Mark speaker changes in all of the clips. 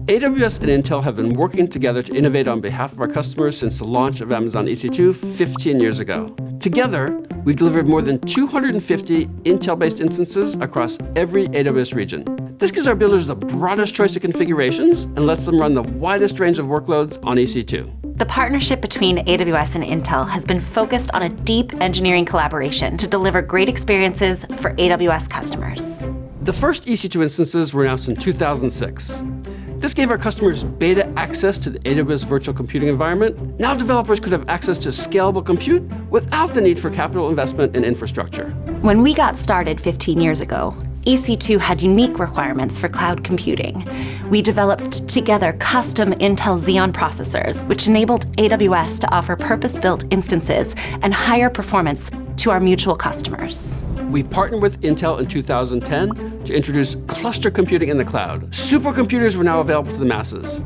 Speaker 1: AWS and Intel have been working together to innovate on behalf of our customers since the launch of Amazon EC2 15 years ago. Together, we've delivered more than 250 Intel-based instances across every AWS region. This gives our builders the broadest choice of configurations and lets them run the widest range of workloads on EC2.
Speaker 2: The partnership between AWS and Intel has been focused on a deep engineering collaboration to deliver great experiences for AWS customers.
Speaker 1: The first EC2 instances were announced in 2006. This gave our customers beta access to the AWS virtual computing environment. Now developers could have access to scalable compute without the need for capital investment in infrastructure.
Speaker 2: When we got started 15 years ago, EC2 had unique requirements for cloud computing. We developed together custom Intel Xeon processors, which enabled AWS to offer purpose-built instances and higher performance to our mutual customers.
Speaker 1: We partnered with Intel in 2010 to introduce cluster computing in the cloud. Supercomputers were now available to the masses.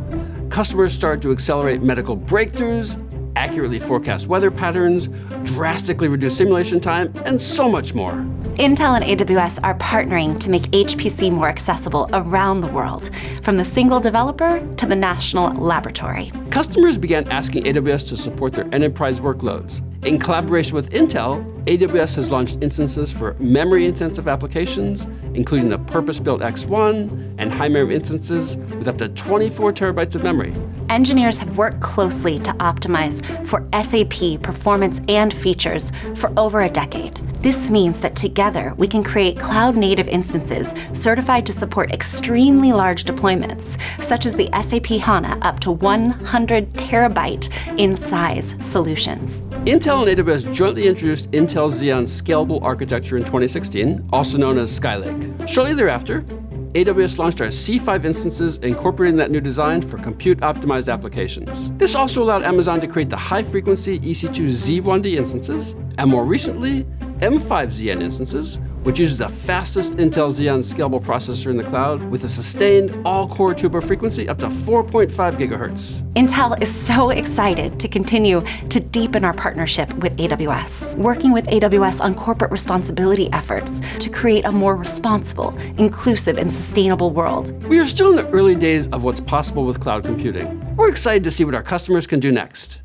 Speaker 1: Customers started to accelerate medical breakthroughs, accurately forecast weather patterns, drastically reduce simulation time, and so much more.
Speaker 2: Intel and AWS are partnering to make HPC more accessible around the world, from the single developer to the national laboratory.
Speaker 1: Customers began asking AWS to support their enterprise workloads. In collaboration with Intel, AWS has launched instances for memory-intensive applications, including the purpose-built X1 and high-memory instances with up to 24 terabytes of memory.
Speaker 2: Engineers have worked closely to optimize for SAP performance and features for over a decade. This means that together we can create cloud-native instances certified to support extremely large deployments, such as the SAP HANA up to 100 terabyte in size solutions.
Speaker 1: Intel and AWS jointly introduced Intel Xeon's scalable architecture in 2016, also known as Skylake. Shortly thereafter, AWS launched our C5 instances, incorporating that new design for compute-optimized applications. This also allowed Amazon to create the high-frequency EC2 Z1D instances, and more recently, M5 Xeon instances, which uses the fastest Intel Xeon scalable processor in the cloud with a sustained all-core turbo frequency up to 4.5 gigahertz.
Speaker 2: Intel is so excited to continue to deepen our partnership with AWS, working with AWS on corporate responsibility efforts to create a more responsible, inclusive, and sustainable world.
Speaker 1: We are still in the early days of what's possible with cloud computing. We're excited to see what our customers can do next.